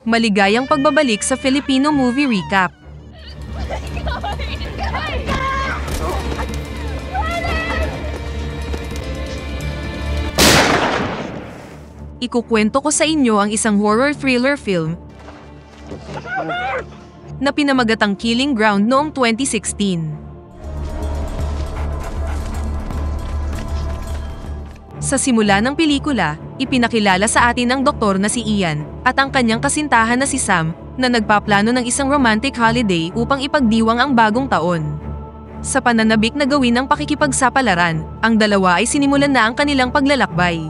Maligayang pagbabalik sa Filipino Movie Recap. Ikukwento ko sa inyo ang isang horror thriller film na pinamagatang Killing Ground noong 2016. Sa simula ng pelikula, ipinakilala sa atin ang doktor na si Ian at ang kanyang kasintahan na si Sam na nagpaplano ng isang romantic holiday upang ipagdiwang ang bagong taon. Sa pananabik na gawin ng pakikipagsapalaran, ang dalawa ay sinimulan na ang kanilang paglalakbay.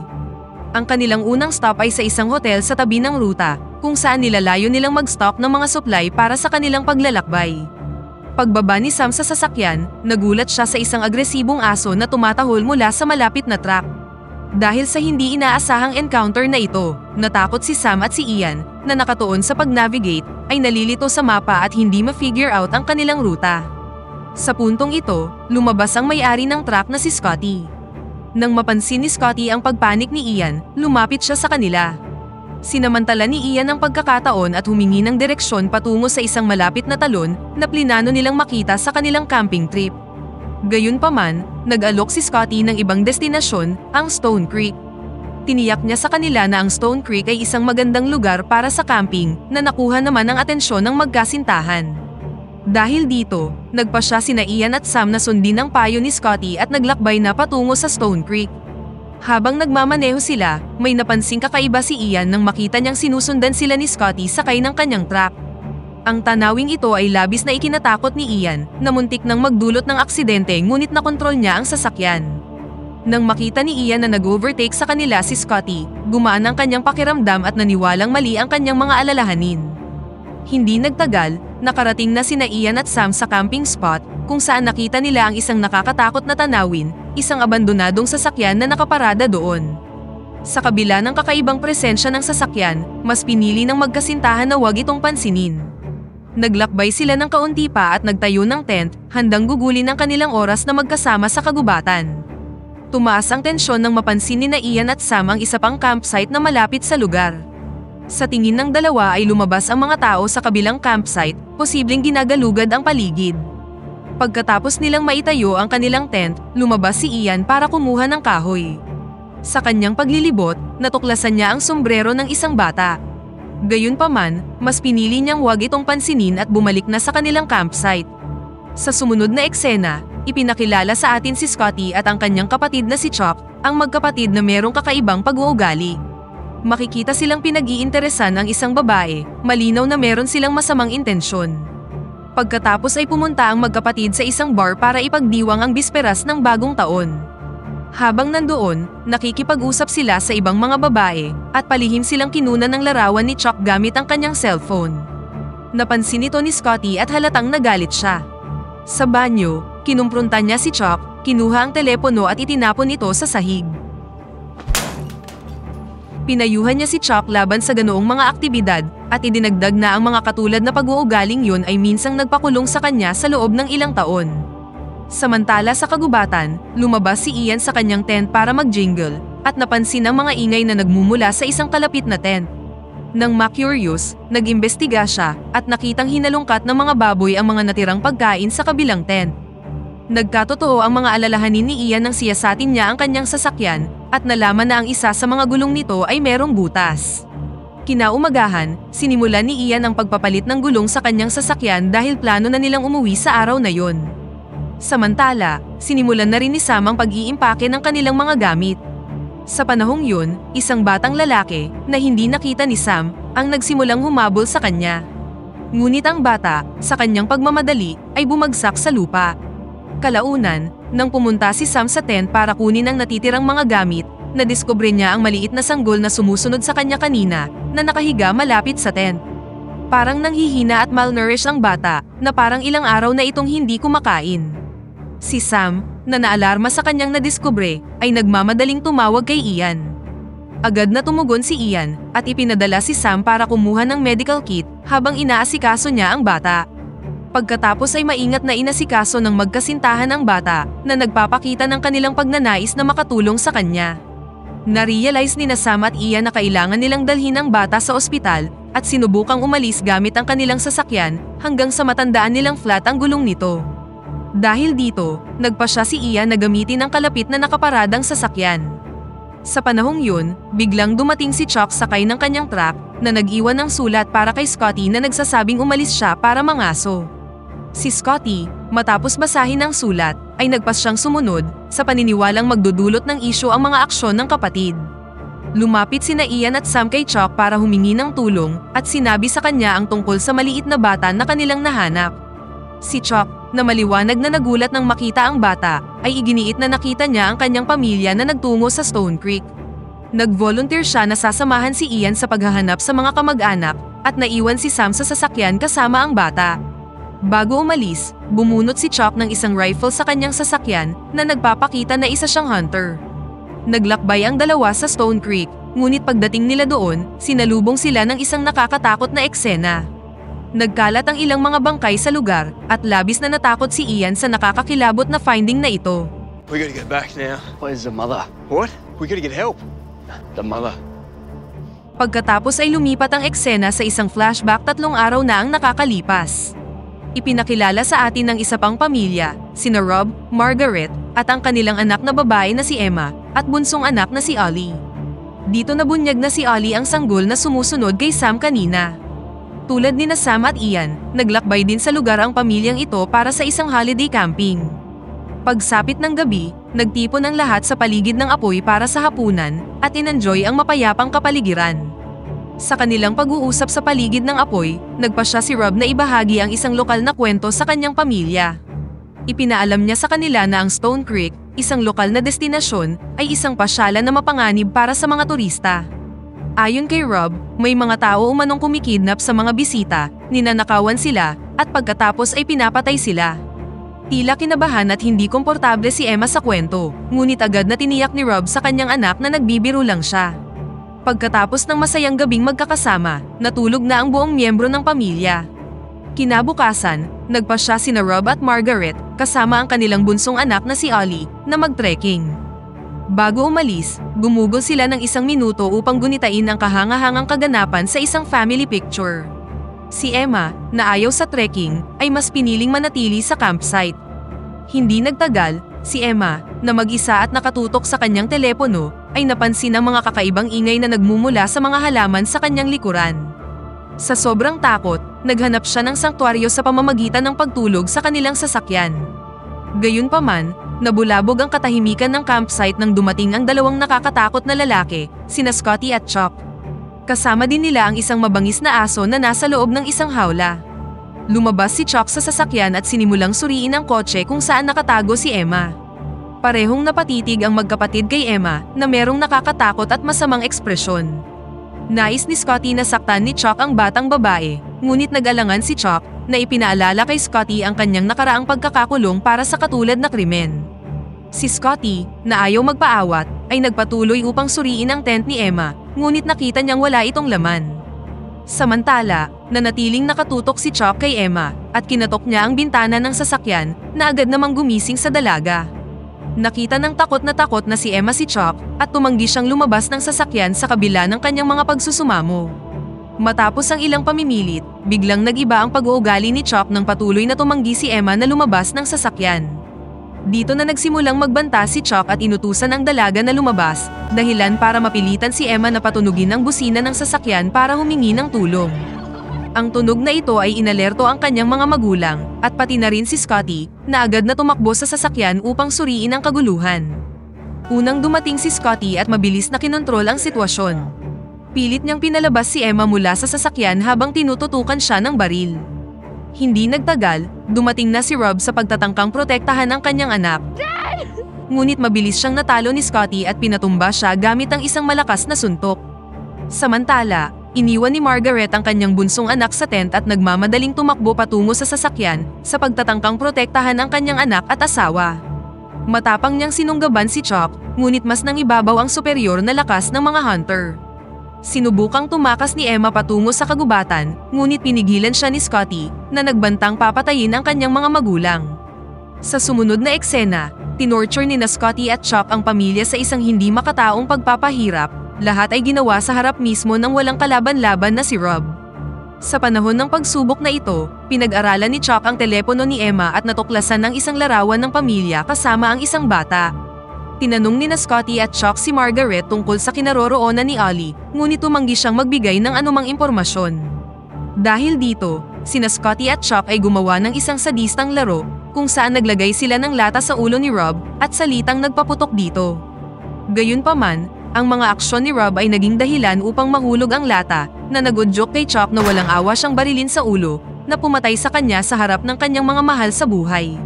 Ang kanilang unang stop ay sa isang hotel sa tabi ng ruta, kung saan nilalayo nilang mag-stock ng mga supply para sa kanilang paglalakbay. Pagbaba ni Sam sa sasakyan, nagulat siya sa isang agresibong aso na tumatahol mula sa malapit na truck. Dahil sa hindi inaasahang encounter na ito, natakot si Sam at si Ian, na nakatuon sa pag-navigate, ay nalilito sa mapa at hindi ma-figure out ang kanilang ruta. Sa puntong ito, lumabas ang may-ari ng truck na si Scotty. Nang mapansin ni Scotty ang pagpanik ni Ian, lumapit siya sa kanila. Sinamantala ni Ian ang pagkakataon at humingi ng direksyon patungo sa isang malapit na talon na plinano nilang makita sa kanilang camping trip. Gayunpaman, nag-alok si Scotty ng ibang destinasyon, ang Stone Creek. Tiniyak niya sa kanila na ang Stone Creek ay isang magandang lugar para sa camping na nakuha naman ang atensyon ng magkasintahan. Dahil dito, nagpa siya sina Ian at Sam na sundin ang payo ni Scotty at naglakbay na patungo sa Stone Creek. Habang nagmamaneho sila, may napansing kakaiba si Ian nang makita niyang sinusundan sila ni Scotty sakay ng kanyang truck. Ang tanawing ito ay labis na ikinatakot ni Ian na muntik nang magdulot ng aksidente ngunit nakontrol niya ang sasakyan. Nang makita ni Ian na nag-overtake sa kanila si Scotty, gumaan ang kanyang pakiramdam at naniwalang mali ang kanyang mga alalahanin. Hindi nagtagal, nakarating na sina Ian at Sam sa camping spot kung saan nakita nila ang isang nakakatakot na tanawin, isang abandonadong sasakyan na nakaparada doon. Sa kabila ng kakaibang presensya ng sasakyan, mas pinili ng magkasintahan na huwag itong pansinin. Naglakbay sila ng kaunti pa at nagtayo ng tent, handang gugulin ang kanilang oras na magkasama sa kagubatan. Tumaas ang tensyon nang mapansin ni Ian at Sam ang isa pang campsite na malapit sa lugar. Sa tingin ng dalawa ay lumabas ang mga tao sa kabilang campsite, posibleng ginagalugad ang paligid. Pagkatapos nilang maitayo ang kanilang tent, lumabas si Ian para kumuha ng kahoy. Sa kanyang paglilibot, natuklasan niya ang sombrero ng isang bata. Gayunpaman, mas pinili niyang huwag itong pansinin at bumalik na sa kanilang campsite. Sa sumunod na eksena, ipinakilala sa atin si Scotty at ang kanyang kapatid na si Chuck, ang magkapatid na merong kakaibang pag-uugali. Makikita silang pinag-iinteresan ang isang babae, malinaw na meron silang masamang intensyon. Pagkatapos ay pumunta ang magkapatid sa isang bar para ipagdiwang ang bisperas ng bagong taon. Habang nandoon, nakikipag-usap sila sa ibang mga babae, at palihim silang kinunan ng larawan ni Chuck gamit ang kanyang cellphone. Napansin ito ni Scotty at halatang nagalit siya. Sa banyo, kinumpronta niya si Chuck, kinuha ang telepono at itinapon ito sa sahig. Pinayuhan niya si Chuck laban sa ganoong mga aktibidad, at idinagdag na ang mga katulad na pag-uugaling yun ay minsang nagpakulong sa kanya sa loob ng ilang taon. Samantala sa kagubatan, lumabas si Ian sa kanyang tent para mag-jingle, at napansin ang mga ingay na nagmumula sa isang kalapit na tent. Nang ma-curious, nag-imbestiga siya, at nakitang hinalungkat ng mga baboy ang mga natirang pagkain sa kabilang tent. Nagkatotoo ang mga alalahanin ni Ian nang siyasatin niya ang kanyang sasakyan, at nalaman na ang isa sa mga gulong nito ay merong butas. Kinaumagahan, sinimulan ni Ian ang pagpapalit ng gulong sa kanyang sasakyan dahil plano na nilang umuwi sa araw na yon. Samantala, sinimulan na rin ni Sam ang pag-iimpake ng kanilang mga gamit. Sa panahong yun, isang batang lalaki, na hindi nakita ni Sam, ang nagsimulang humabol sa kanya. Ngunit ang bata, sa kanyang pagmamadali, ay bumagsak sa lupa. Kalaunan, nang pumunta si Sam sa tent para kunin ang natitirang mga gamit, nadiskubre niya ang maliit na sanggol na sumusunod sa kanya kanina, na nakahiga malapit sa tent. Parang nanghihina at malnourished ang bata, na parang ilang araw na itong hindi kumakain. Si Sam, na naalarma sa kanyang nadiskubre, ay nagmamadaling tumawag kay Ian. Agad na tumugon si Ian, at ipinadala si Sam para kumuha ng medical kit, habang inaasikaso niya ang bata. Pagkatapos ay maingat na inasikaso ng magkasintahan ang bata, na nagpapakita ng kanilang pagnanais na makatulong sa kanya. Na-realize ni Sam at Ian na kailangan nilang dalhin ang bata sa ospital at sinubukang umalis gamit ang kanilang sasakyan hanggang sa matandaan nilang flat ang gulong nito. Dahil dito, nagpasya si Ian na gamitin ang kalapit na nakaparadang sasakyan. Sa panahong yun, biglang dumating si Chuck sakay ng kanyang truck na nag-iwan ng sulat para kay Scotty na nagsasabing umalis siya para mangaso. Si Scotty, matapos basahin ang sulat, ay nagpas siyang sumunod sa paniniwalang magdudulot ng isyu ang mga aksyon ng kapatid. Lumapit sina Ian at Sam kay Chuck para humingi ng tulong at sinabi sa kanya ang tungkol sa maliit na bata na kanilang nahanap. Si Chuck, na maliwanag na nagulat nang makita ang bata, ay iginiit na nakita niya ang kanyang pamilya na nagtungo sa Stone Creek. Nag-volunteer siya na sasamahan si Ian sa paghahanap sa mga kamag-anak at naiwan si Sam sa sasakyan kasama ang bata. Bago umalis, bumunot si Chuck ng isang rifle sa kanyang sasakyan na nagpapakita na isa siyang hunter. Naglakbay ang dalawa sa Stone Creek, ngunit pagdating nila doon, sinalubong sila ng isang nakakatakot na eksena. Nagkalat ang ilang mga bangkay sa lugar at labis na natakot si Ian sa nakakakilabot na finding na ito. We gotta get back now. Where's the mother? What? We gotta get help. The mother. Pagkatapos ay lumipat ang eksena sa isang flashback 3 araw na ang nakakalipas. Ipinakilala sa atin ng isa pang pamilya, sina Rob, Margaret, at ang kanilang anak na babae na si Emma, at bunsong anak na si Ollie. Dito nabunyag na si Ollie ang sanggol na sumusunod kay Sam kanina. Tulad ni Sam at Ian, naglakbay din sa lugar ang pamilyang ito para sa isang holiday camping. Pagsapit ng gabi, nagtipon ang lahat sa paligid ng apoy para sa hapunan, at inenjoy ang mapayapang kapaligiran. Sa kanilang pag-uusap sa paligid ng apoy, nagpasya si Rob na ibahagi ang isang lokal na kwento sa kanyang pamilya. Ipinaalam niya sa kanila na ang Stone Creek, isang lokal na destinasyon, ay isang pasyalan na mapanganib para sa mga turista. Ayon kay Rob, may mga tao umanong kumikidnap sa mga bisita, ninanakawan sila, at pagkatapos ay pinapatay sila. Tila kinabahan at hindi komportable si Emma sa kwento, ngunit agad na tiniyak ni Rob sa kanyang anak na nagbibiro lang siya. Pagkatapos ng masayang gabing magkakasama, natulog na ang buong miyembro ng pamilya. Kinabukasan, nagpasya sina Rob at Margaret, kasama ang kanilang bunsong anak na si Ollie, na mag-trekking. Bago umalis, gumugol sila ng 1 minuto upang gunitain ang kahangahangang kaganapan sa isang family picture. Si Emma, na ayaw sa trekking, ay mas piniling manatili sa campsite. Hindi nagtagal, si Emma, na mag-isa at nakatutok sa kanyang telepono, ay napansin ang mga kakaibang ingay na nagmumula sa mga halaman sa kanyang likuran. Sa sobrang takot, naghanap siya ng sanktuaryo sa pamamagitan ng pagtulog sa kanilang sasakyan. Gayunpaman, nabulabog ang katahimikan ng campsite nang dumating ang 2 nakakatakot na lalaki, sina Scotty at Chuck. Kasama din nila ang isang mabangis na aso na nasa loob ng isang hawla. Lumabas si Chuck sa sasakyan at sinimulang suriin ang kotse kung saan nakatago si Emma. Parehong napatitig ang magkapatid kay Emma na merong nakakatakot at masamang ekspresyon. Nais ni Scotty na saktan ni Chuck ang batang babae, ngunit nag-alangan si Chuck na ipinaalala kay Scotty ang kanyang nakaraang pagkakakulong para sa katulad na krimen. Si Scotty, na ayaw magpaawat, ay nagpatuloy upang suriin ang tent ni Emma, ngunit nakita niyang wala itong laman. Samantala, nanatiling nakatutok si Chuck kay Emma at kinatok niya ang bintana ng sasakyan na agad namang gumising sa dalaga. Nakita ng takot na si Emma si Chuck at tumanggi siyang lumabas ng sasakyan sa kabila ng kanyang mga pagsusumamo. Matapos ang ilang pamimilit, biglang nag-iba ang pag-uugali ni Chuck nang patuloy na tumanggi si Emma na lumabas ng sasakyan. Dito na nagsimulang magbanta si Chuck at inutusan ang dalaga na lumabas, dahilan para mapilitan si Emma na patunugin ang busina ng sasakyan para humingi ng tulong. Ang tunog na ito ay inalerto ang kanyang mga magulang, at pati na rin si Scotty, na agad na tumakbo sa sasakyan upang suriin ang kaguluhan. Unang dumating si Scotty at mabilis na kinontrol ang sitwasyon. Pilit niyang pinalabas si Emma mula sa sasakyan habang tinututukan siya ng baril. Hindi nagtagal, dumating na si Rob sa pagtatangkang protektahan ang kanyang anak. Dad! Ngunit mabilis siyang natalo ni Scotty at pinatumba siya gamit ang isang malakas na suntok. Samantala, iniwan ni Margaret ang kanyang bunsong anak sa tent at nagmamadaling tumakbo patungo sa sasakyan sa pagtatangkang protektahan ang kanyang anak at asawa. Matapang niyang sinunggaban si Chuck, ngunit mas nangibabaw ang superior na lakas ng mga hunter. Sinubukang tumakas ni Emma patungo sa kagubatan, ngunit pinigilan siya ni Scotty na nagbantang papatayin ang kanyang mga magulang. Sa sumunod na eksena, Tinorture ni na Scotty at Chuck ang pamilya sa isang hindi makataong pagpapahirap, lahat ay ginawa sa harap mismo ng walang kalaban-laban na si Rob. Sa panahon ng pagsubok na ito, pinag-aralan ni Chuck ang telepono ni Emma at natuklasan ng isang larawan ng pamilya kasama ang isang bata. Tinanong ni na Scotty at Chuck si Margaret tungkol sa kinaroroonan ni Ollie, ngunit tumanggi siyang magbigay ng anumang impormasyon. Dahil dito, sina Scotty at Chuck ay gumawa ng isang sadistang laro, kung saan naglagay sila ng lata sa ulo ni Rob at salitang nagpaputok dito. Gayunpaman, ang mga aksyon ni Rob ay naging dahilan upang mahulog ang lata, na nag-udyok kay Chuck na walang awa siyang barilin sa ulo, na pumatay sa kanya sa harap ng kanyang mga mahal sa buhay.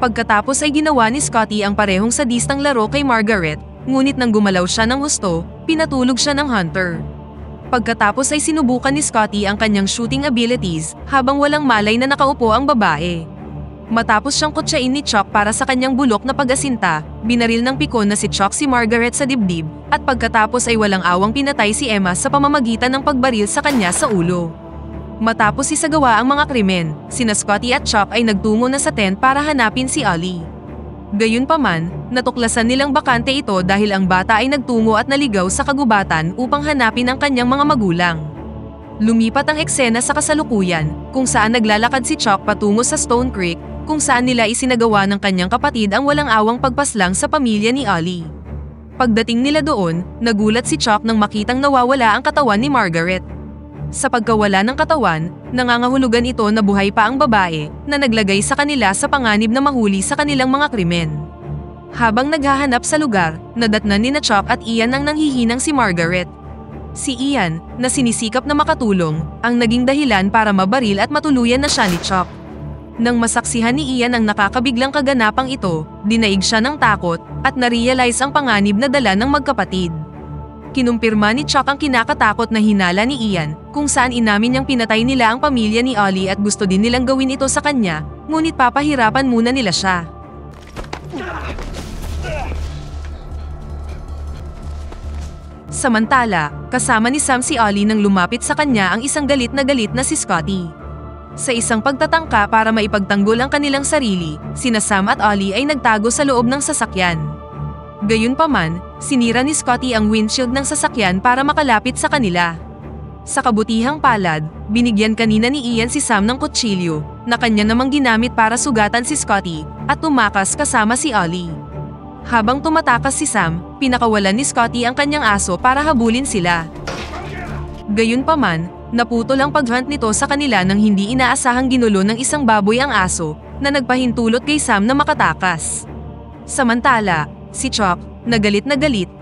Pagkatapos ay ginawa ni Scotty ang parehong sadistang laro kay Margaret, ngunit nang gumalaw siya ng husto, pinatulog siya ng Hunter. Pagkatapos ay sinubukan ni Scotty ang kanyang shooting abilities, habang walang malay na nakaupo ang babae. Matapos siyang kutsain ni Chuck para sa kanyang bulok na pag-asinta, binaril ng pikon na si Chuck si Margaret sa dibdib, at pagkatapos ay walang awang pinatay si Emma sa pamamagitan ng pagbaril sa kanya sa ulo. Matapos isagawa ang mga krimen, sina Scotty at Chuck ay nagtungo na sa tent para hanapin si Ollie. Gayunpaman, natuklasan nilang bakante ito dahil ang bata ay nagtungo at naligaw sa kagubatan upang hanapin ang kanyang mga magulang. Lumipat ang eksena sa kasalukuyan, kung saan naglalakad si Chuck patungo sa Stone Creek, kung saan nila isinagawa ng kanyang kapatid ang walang awang pagpaslang sa pamilya ni Ollie. Pagdating nila doon, nagulat si Chuck nang makitang nawawala ang katawan ni Margaret. Sa pagkawala ng katawan, nangangahulugan ito na buhay pa ang babae, na naglagay sa kanila sa panganib na mahuli sa kanilang mga krimen. Habang naghahanap sa lugar, nadatnan ni na Chuck at Ian ang nanghihinang si Margaret. Si Ian, na sinisikap na makatulong, ang naging dahilan para mabaril at matuluyan na siya ni Chuck. Nang masaksihan ni Ian ang nakakabiglang kaganapang ito, dinaig siya ng takot at narealize ang panganib na dala ng magkapatid. Kinumpirma ni Chuck ang kinakatakot na hinala ni Ian, kung saan inamin niyang pinatay nila ang pamilya ni Ollie at gusto din nilang gawin ito sa kanya, ngunit papahirapan muna nila siya. Samantala, kasama ni Sam si Ollie nang lumapit sa kanya ang isang galit na si Scotty. Sa isang pagtatangka para maipagtanggol ang kanilang sarili, sina Sam at Ollie ay nagtago sa loob ng sasakyan. Gayunpaman, sinira ni Scotty ang windshield ng sasakyan para makalapit sa kanila. Sa kabutihang palad, binigyan kanina ni Ian si Sam ng kutsilyo, na kanya namang ginamit para sugatan si Scotty, at tumakas kasama si Ollie. Habang tumatakas si Sam, pinakawalan ni Scotty ang kanyang aso para habulin sila. Gayunpaman, naputol ang paghunt nito sa kanila nang hindi inaasahang ginulo ng isang baboy ang aso, na nagpahintulot kay Sam na makatakas. Samantala, si Chuck, na galit,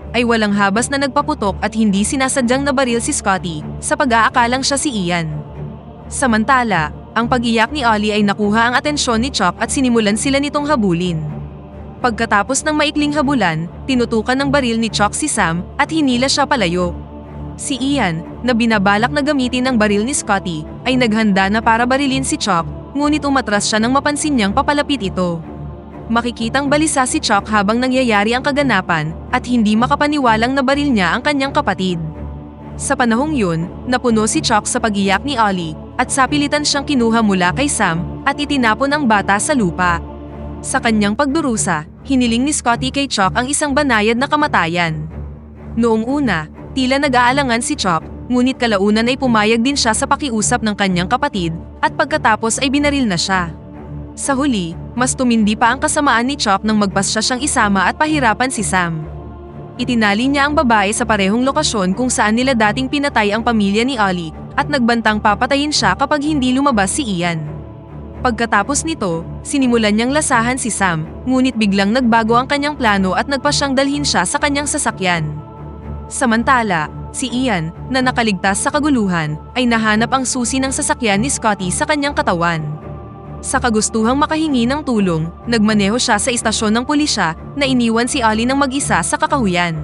ay walang habas na nagpaputok at hindi sinasadyang nabaril si Scotty, sa pag-aakalang siya si Ian. Samantala, ang pag-iyak ni Ollie ay nakuha ang atensyon ni Chuck at sinimulan sila nitong habulin. Pagkatapos ng maikling habulan, tinutukan ng baril ni Chuck si Sam at hinila siya palayo. Si Ian, na binabalak na gamitin ang baril ni Scotty, ay naghanda na para barilin si Chuck, ngunit umatras siya nang mapansin niyang papalapit ito. Makikitang balisa si Chuck habang nangyayari ang kaganapan at hindi makapaniwalang nabaril niya ang kanyang kapatid. Sa panahong yun, napuno si Chuck sa pag-iyak ni Ollie at sapilitan siyang kinuha mula kay Sam at itinapon ang bata sa lupa. Sa kanyang pagdurusa, hiniling ni Scotty kay Chuck ang isang banayad na kamatayan. Noong una, tila nag-aalangan si Chuck, ngunit kalaunan ay pumayag din siya sa pakiusap ng kanyang kapatid at pagkatapos ay binaril na siya. Sa huli, mas tumindi pa ang kasamaan ni Chuck nang magpasya siyang isama at pahirapan si Sam. Itinali niya ang babae sa parehong lokasyon kung saan nila dating pinatay ang pamilya ni Ollie at nagbantang papatayin siya kapag hindi lumabas si Ian. Pagkatapos nito, sinimulan niyang lasahan si Sam, ngunit biglang nagbago ang kanyang plano at nagpasyang dalhin siya sa kanyang sasakyan. Samantala, si Ian, na nakaligtas sa kaguluhan, ay nahanap ang susi ng sasakyan ni Scotty sa kanyang katawan. Sa kagustuhang makahingi ng tulong, nagmaneho siya sa istasyon ng pulisya na iniwan si Ollie ng mag-isa sa kakahuyan.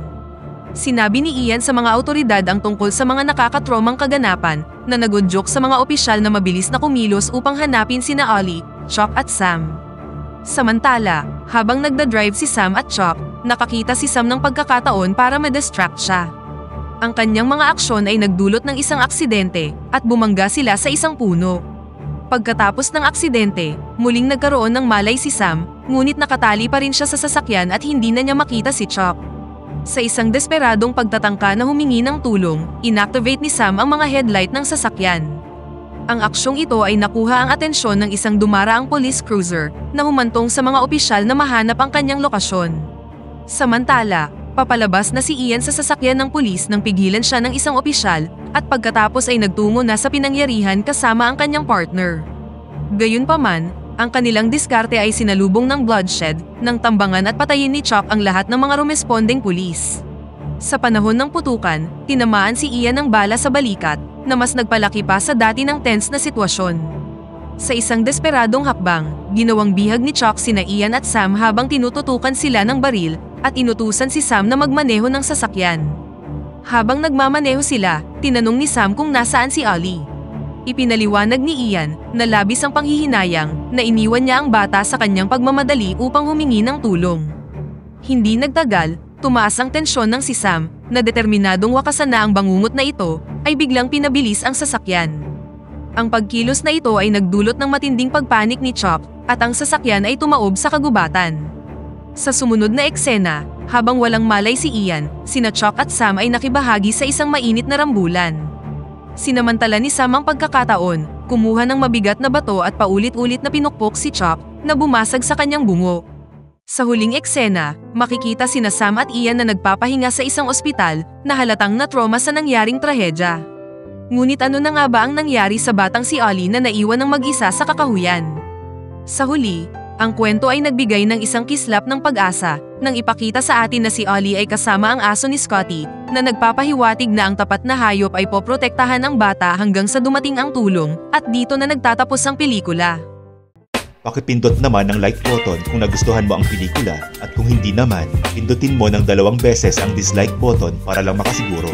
Sinabi ni Ian sa mga awtoridad ang tungkol sa mga nakakatromang kaganapan na nagudyok sa mga opisyal na mabilis na kumilos upang hanapin sina Ollie, Chuck at Sam. Samantala, habang nagdadrive si Sam at Chuck, nakakita si Sam ng pagkakataon para ma-distract siya. Ang kanyang mga aksyon ay nagdulot ng isang aksidente at bumangga sila sa isang puno. Pagkatapos ng aksidente, muling nagkaroon ng malay si Sam ngunit nakatali pa rin siya sa sasakyan at hindi na niya makita si Chuck. Sa isang desperadong pagtatangka na humingi ng tulong, inactivate ni Sam ang mga headlight ng sasakyan. Ang aksyong ito ay nakuha ang atensyon ng isang dumaraang police cruiser na humantong sa mga opisyal na mahanap ang kanyang lokasyon. Samantala, papalabas na si Ian sa sasakyan ng pulis nang pigilan siya ng isang opisyal at pagkatapos ay nagtungo na sa pinangyarihan kasama ang kanyang partner. Gayunpaman, ang kanilang diskarte ay sinalubong ng bloodshed nang tambangan at patayin ni Chuck ang lahat ng mga rumesponding pulis. Sa panahon ng putukan, tinamaan si Ian ng bala sa balikat na mas nagpalaki pa sa dati ng tense na sitwasyon. Sa isang desperadong hakbang, ginawang bihag ni Chuck sina Ian at Sam habang tinututukan sila ng baril at inutusan si Sam na magmaneho ng sasakyan. Habang nagmamaneho sila, tinanong ni Sam kung nasaan si Ollie. Ipinaliwanag ni Ian na labis ang panghihinayang na iniwan niya ang bata sa kanyang pagmamadali upang humingi ng tulong. Hindi nagtagal, tumaas ang tensyon ng si Sam na determinadong wakasan na ang bangungot na ito ay biglang pinabilis ang sasakyan. Ang pagkilos na ito ay nagdulot ng matinding pagpanik ni Chuck at ang sasakyan ay tumaob sa kagubatan. Sa sumunod na eksena, habang walang malay si Ian, sina Chuck at Sam ay nakibahagi sa isang mainit na rambulan. Sinamantala ni Sam ang pagkakataon, kumuha ng mabigat na bato at paulit-ulit na pinukpok si Chuck na bumasag sa kanyang bungo. Sa huling eksena, makikita sina Sam at Ian na nagpapahinga sa isang ospital na halatang na-trauma sa nangyaring trahedya. Ngunit ano na nga ba ang nangyari sa batang si Ollie na naiwan ng mag-isa sa kakahuyan? Sa huli, ang kwento ay nagbigay ng isang kislap ng pag-asa nang ipakita sa atin na si Ollie ay kasama ang aso ni Scotty na nagpapahiwatig na ang tapat na hayop ay poprotektahan ang bata hanggang sa dumating ang tulong at dito na nagtatapos ang pelikula. Pakipindot naman ang like button kung nagustuhan mo ang pelikula at kung hindi naman, pindutin mo ng 2 beses ang dislike button para lang makasiguro.